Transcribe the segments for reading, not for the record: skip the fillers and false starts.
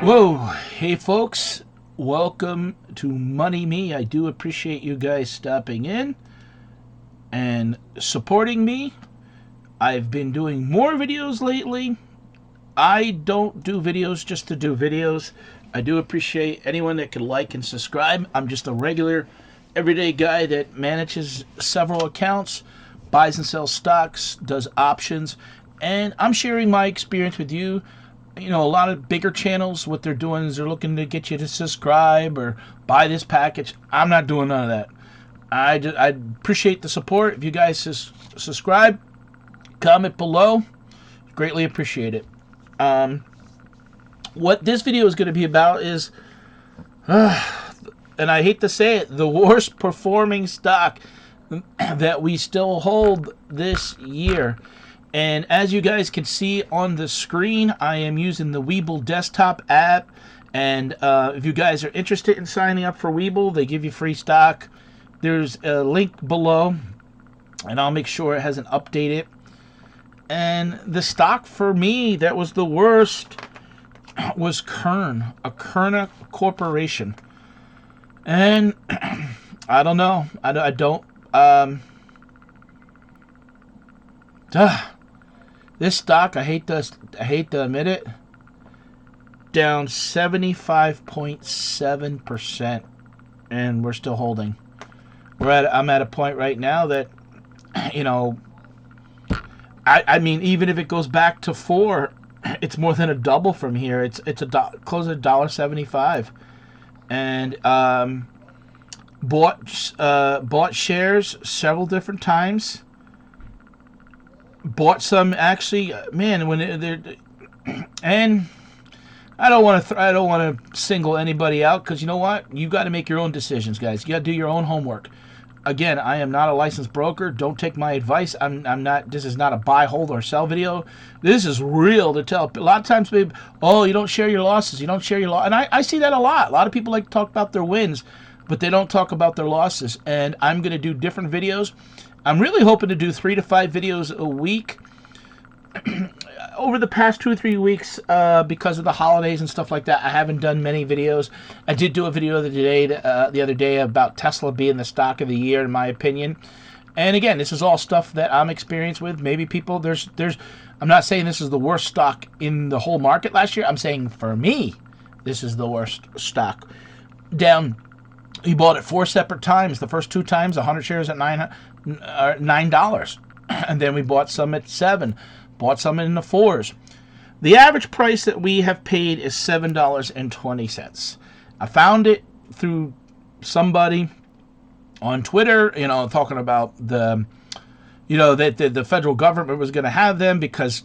Whoa, hey folks, welcome to moneyme. I do appreciate you guys stopping in and supporting me. I've been doing more videos lately. I don't do videos just to do videos. I do appreciate anyone that can like and subscribe. I'm just a regular, everyday guy that manages several accounts, buys and sells stocks, does options, and I'm sharing my experience with you. You know, a lot of bigger channels, what they're doing is they're looking to get you to subscribe or buy this package. I'm not doing none of that. I appreciate the support. If you guys subscribe, comment below, greatly appreciate it. What this video is going to be about is, and I hate to say it, the worst performing stock that we still hold this year. And as you guys can see on the screen, I am using the WEBULL desktop app. And if you guys are interested in signing up for WEBULL, they give you free stock. There's a link below, and I'll make sure it hasn't updated. And the stock for me that was the worst was KERN, a KERN corporation. And I don't know. I don't. This stock, I hate to admit it, down 75.7%, and we're still holding. I'm at a point right now that, you know, I mean, even if it goes back to 4, it's more than a double from here. It's close to $1.75, and bought shares several different times. Bought some actually, man. And I don't want to single anybody out, because you know what? You got to make your own decisions, guys. You got to do your own homework. Again, I am not a licensed broker. Don't take my advice. I'm not. This is not a buy, hold, or sell video. This is real to tell. A lot of times, babe, oh, you don't share your losses. You don't share your loss, and I see that a lot. A lot of people like to talk about their wins, but they don't talk about their losses. And I'm going to do different videos. I'm really hoping to do 3 to 5 videos a week over the past 2 or 3 weeks, because of the holidays and stuff like that. I haven't done many videos. I did do a video the other day about Tesla being the stock of the year, in my opinion. And again, this is all stuff that I'm experienced with. Maybe people, I'm not saying this is the worst stock in the whole market last year. I'm saying for me, this is the worst stock. Down, he bought it 4 separate times. The first 2 times, 100 shares at $9. And then we bought some at 7. Bought some in the 4s. The average price that we have paid is $7.20. I found it through somebody on Twitter, you know, talking about that the federal government was going to have them because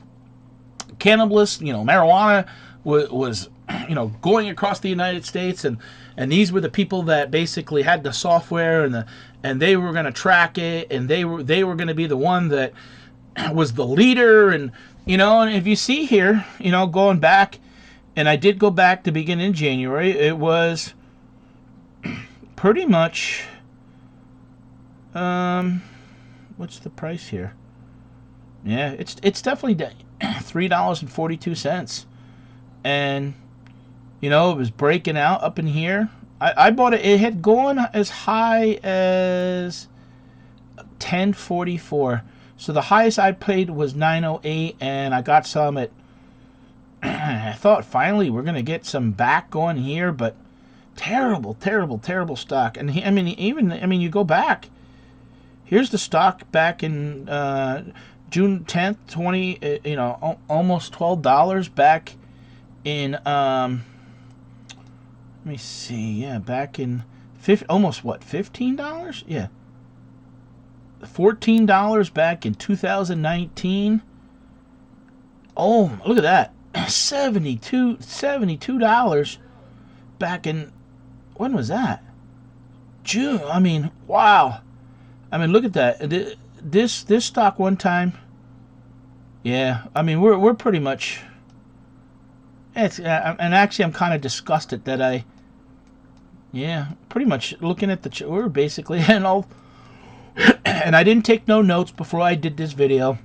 cannabis, you know, marijuana was going across the United States, and these were the people that basically had the software and they were going to track it, and they were going to be the one that was the leader. And and if you see here, going back, and I did go back to begin in January, it was pretty much what's the price here? Yeah, it's definitely $3.42, and it was breaking out up in here. I bought it. It had gone as high as $10.44. So the highest I paid was $9.08, and I got some at. I thought finally we're gonna get some back going here, but terrible stock. And you go back. Here's the stock back in June 10th, almost $12 back in. Let me see. Yeah, back in almost what, $15? Yeah. $14 back in 2019. Oh, look at that. $72 back in, when was that? June. I mean, wow. I mean, look at that. This stock one time. Yeah, I mean, we're pretty much. And actually, I'm kind of disgusted that pretty much looking at we're basically and I didn't take no notes before I did this video.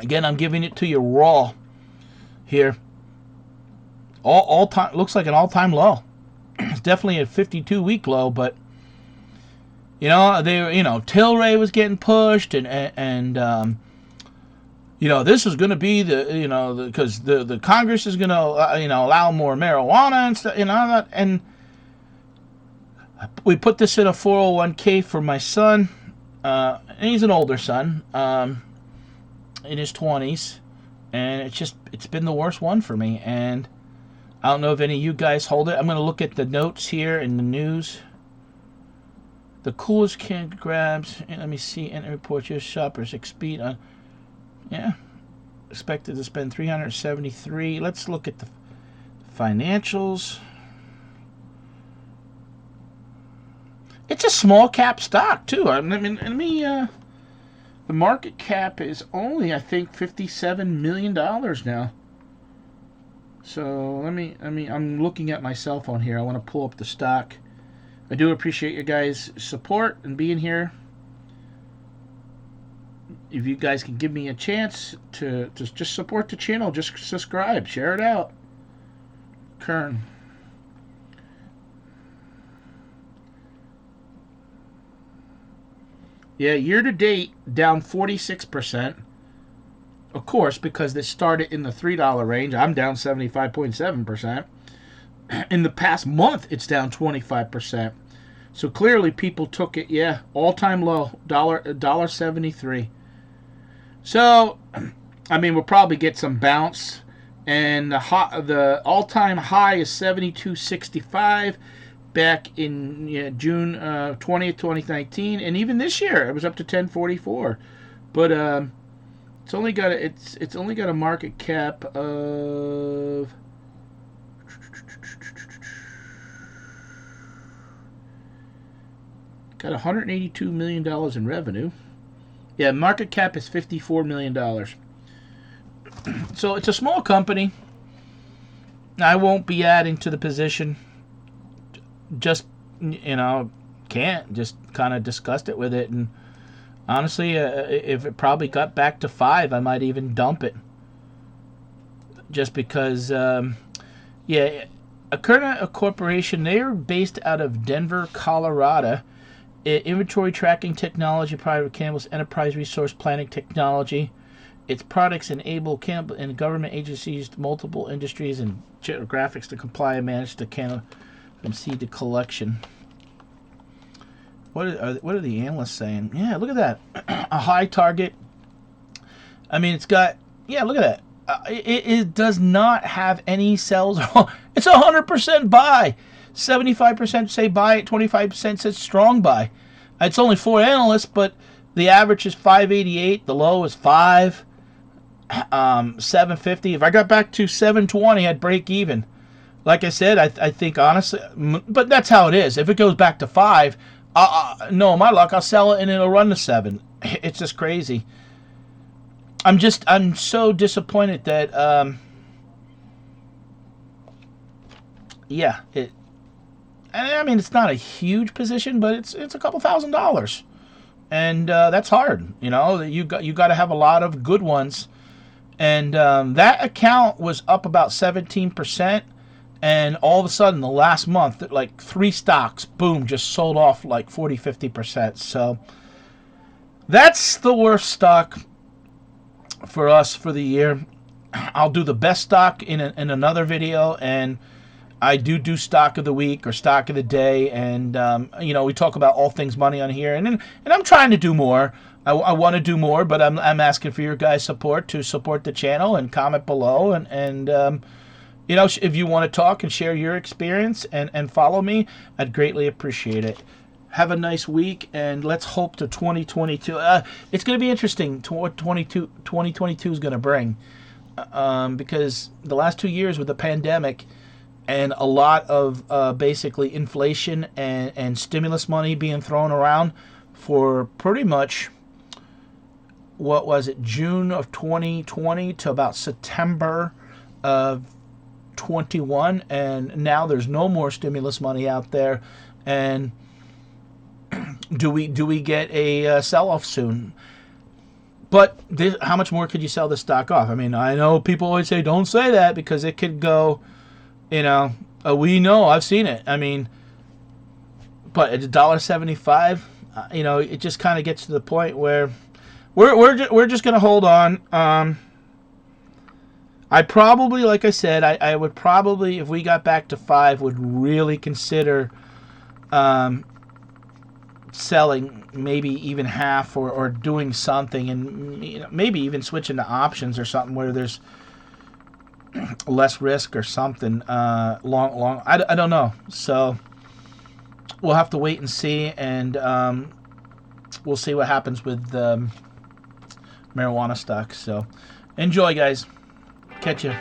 Again, I'm giving it to you raw here. all time, looks like an all-time low. It's definitely a 52-week low, but Tilray was getting pushed, and this is going to be because the Congress is going to allow more marijuana and stuff, and we put this in a 401k for my son, and he's an older son, in his 20s, and it's been the worst one for me, and I don't know if any of you guys hold it. I'm going to look at the notes here in the news. The coolest kid grabs, let me see, and report your shoppers expect on, expected to spend 373. Let's look at the financials. It's a small cap stock too. The market cap is only, I think, $57 million now. So I'm looking at my cell phone here. I want to pull up the stock. I do appreciate your guys' support and being here. If you guys can give me a chance to just support the channel, just subscribe, share it out. KERN. Yeah, year to date, down 46%. Of course, because they started in the $3 range, I'm down 75.7%. In the past month, it's down 25%. So clearly, people took it. Yeah, all-time low, $1.73. So, we'll probably get some bounce, and the all-time high is 72.65 back in June 20th, 2019, and even this year it was up to 10.44. But it's only got a market cap of got $182 million in revenue. Yeah, market cap is $54 million. So it's a small company. I won't be adding to the position. Just, can't. Just kind of discussed with it. And honestly, if it probably got back to 5, I might even dump it. Just because, KERN Corporation, they're based out of Denver, Colorado. Inventory tracking technology, private cannabis, enterprise resource planning technology. Its products enable cannabis and government agencies, multiple industries and geographics to comply and manage the cannabis from seed to collection. What are the analysts saying? Yeah, look at that. A high target. It's got, look at that. It does not have any sells. It's 100% buy. 75% say buy it, 25% says strong buy. It's only 4 analysts, but the average is 588. The low is 5. 750. If I got back to 720, I'd break even. Like I said, I think honestly, but that's how it is. If it goes back to 5, no, my luck, I'll sell it and it'll run to 7. It's just crazy. I'm so disappointed that it's not a huge position, but it's a couple $1,000, and that's hard. You got to have a lot of good ones, and that account was up about 17%, and all of a sudden the last month, like 3 stocks, boom, just sold off like 40-50%. So that's the worst stock for us for the year. I'll do the best stock in another video, and I do stock of the week or stock of the day, and we talk about all things money on here, and I'm trying to do more. I want to do more, but I'm asking for your guys' support to support the channel and comment below, and if you want to talk and share your experience and follow me, I'd greatly appreciate it. Have a nice week, and let's hope to 2022. It's going to be interesting to what 2022 is going to bring, because the last 2 years with the pandemic and a lot of basically inflation and stimulus money being thrown around for pretty much, what was it, June of 2020 to about September of 21, and now there's no more stimulus money out there, and do we get a sell-off soon? But how much more could you sell this stock off? I know people always say don't say that, because it could go You know, we know, I've seen it. I mean, but at $1.75, you know, it just kind of gets to the point where we're just gonna hold on. I probably, like I said, I would probably, if we got back to 5, would really consider selling maybe even half, or doing something, and you know, maybe even switching to options or something where there's less risk or something. I don't know. So we'll have to wait and see, and we'll see what happens with marijuana stock. So enjoy, guys. Catch you.